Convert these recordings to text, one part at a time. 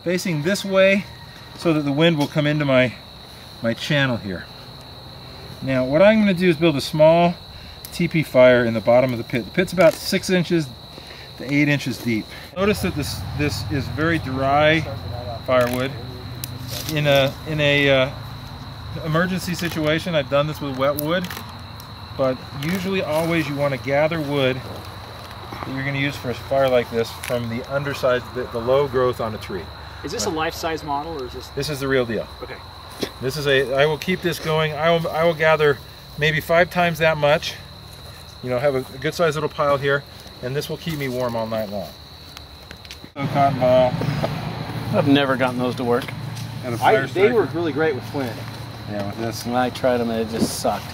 facing this way so that the wind will come into my channel here. Now what I'm going to do is build a small teepee fire in the bottom of the pit. The pit's about 6 inches to 8 inches deep. Notice that this is very dry firewood. In a emergency situation, I've done this with wet wood, but usually always you want to gather wood that you're going to use for a fire like this from the underside, the low growth on a tree. Is this a life-size model, or is this? This is the real deal. Okay. This is I will keep this going. I will gather maybe 5 times that much. You know, have a good sized little pile here, and this will keep me warm all night long. So cotton ball. I've never gotten those to work. And a fire they work really great with flint. Yeah, with this. And I tried them and it just sucked.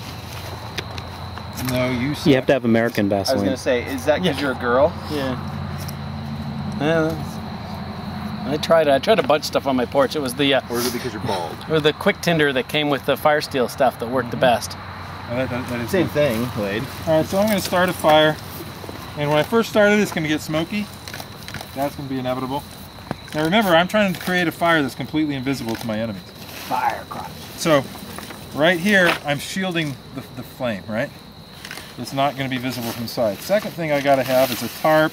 No, you suck. You have to have American I was Vaseline. gonna say, is that because you're a girl? Yeah. I tried a bunch of stuff on my porch. It was the Or is it because you're bald? or the quick tinder that came with the fire steel stuff that worked the best. That is Same good. thing, Wade. All right, so I'm going to start a fire, and when I first started, it's going to get smoky. That's going to be inevitable. Now remember, I'm trying to create a fire that's completely invisible to my enemies. Firecracker. So, right here, I'm shielding the flame, right? It's not going to be visible from the side. Second thing I got to have is a tarp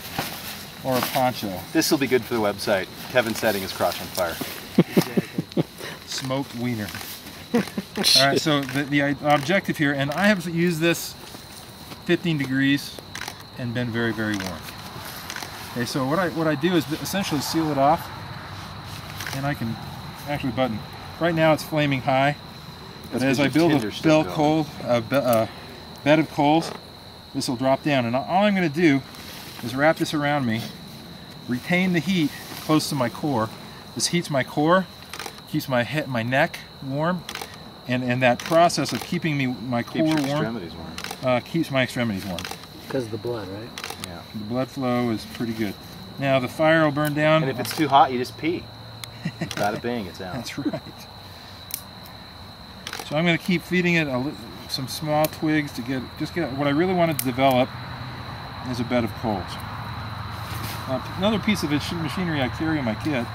or a poncho. This will be good for the website. Kevin setting his crotch on fire. Smoked wiener. All right, so the objective here, and I have used this 15 degrees and been very, very warm. Okay, so what I do is essentially seal it off, and I can actually button. Right now it's flaming high, but as I build a bed of coals, this will drop down, and all I'm going to do is wrap this around me, retain the heat close to my core. This heats my core, keeps my head, my neck warm, and that process of keeping my core warm keeps my extremities warm. Because of the blood, right? Yeah. The blood flow is pretty good. Now the fire will burn down. And if it's too hot, you just pee. Bada bing, it's out. That's right. So I'm going to keep feeding it some small twigs to get what I really want to develop is a bed of coals. Another piece of machinery I carry in my kit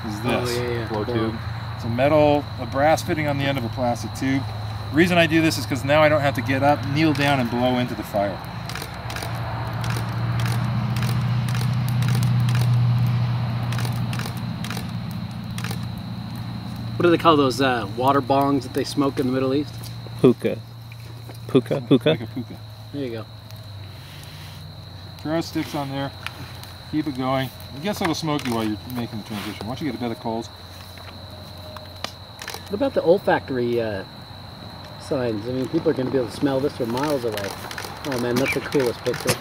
is this. Oh, yeah. Blow tube. It's a brass fitting on the end of a plastic tube. The reason I do this is because now I don't have to get up, kneel down, and blow into the fire. What do they call those water bongs that they smoke in the Middle East? Hookah. Hookah? Like a hookah. There you go. Throw sticks on there. Keep it going. It gets a little smoky while you're making the transition. Once you get a bed of coals. What about the olfactory signs? I mean, people are going to be able to smell this from miles away. Oh man, that's the coolest picture.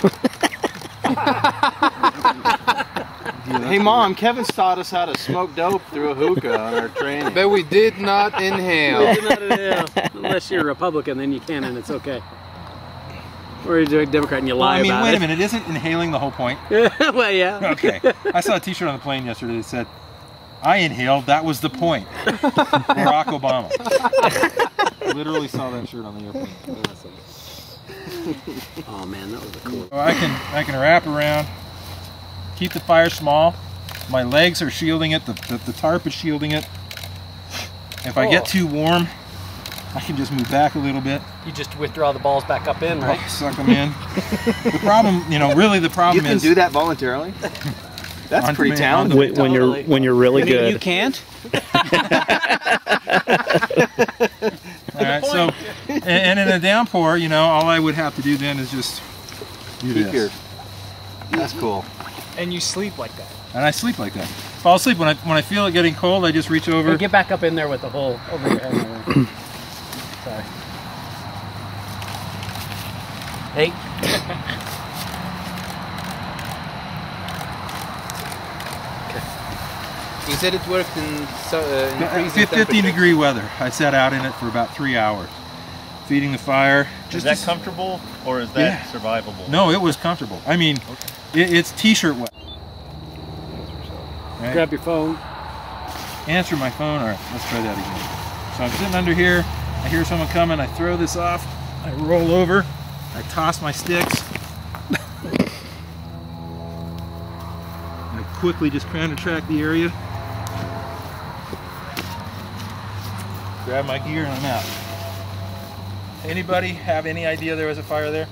Hey Mom, Kevin taught us how to smoke dope through a hookah on our training. But we did not inhale. Unless you're a Republican, then you can, and it's okay. Or you're a Democrat and you lie about it. Wait a minute, isn't inhaling the whole point? Well, yeah. Okay. I saw a t-shirt on the plane yesterday that said, I inhaled, that was the point. Barack Obama. I literally saw that shirt on the airplane. Oh man, that was a cool. So I can wrap around, keep the fire small. My legs are shielding it, the tarp is shielding it. If I get too warm, I can just move back a little bit. You just withdraw the balls back up in, right? Suck them in. The problem, really the problem is... You can do that voluntarily? That's pretty talented. When you're really good. You can't? All right, so, and in a downpour, all I would have to do then is just do this. That's cool. And you sleep like that. And I sleep like that. Fall asleep when I feel it getting cold. I just reach over. Hey, get back up in there with the hole over your head. Sorry. Hey. You said it worked in freezing 15 degree weather. I sat out in it for about 3 hours, feeding the fire. Is that comfortable, or is that survivable? No, it was comfortable. I mean, it's t-shirt wet. Right? Grab your phone. Answer my phone. All right, let's try that again. So I'm sitting under here. I hear someone coming. I throw this off. I roll over. I toss my sticks. I quickly just kind of track the area. grab my gear and I'm out. Anybody have any idea there was a fire there?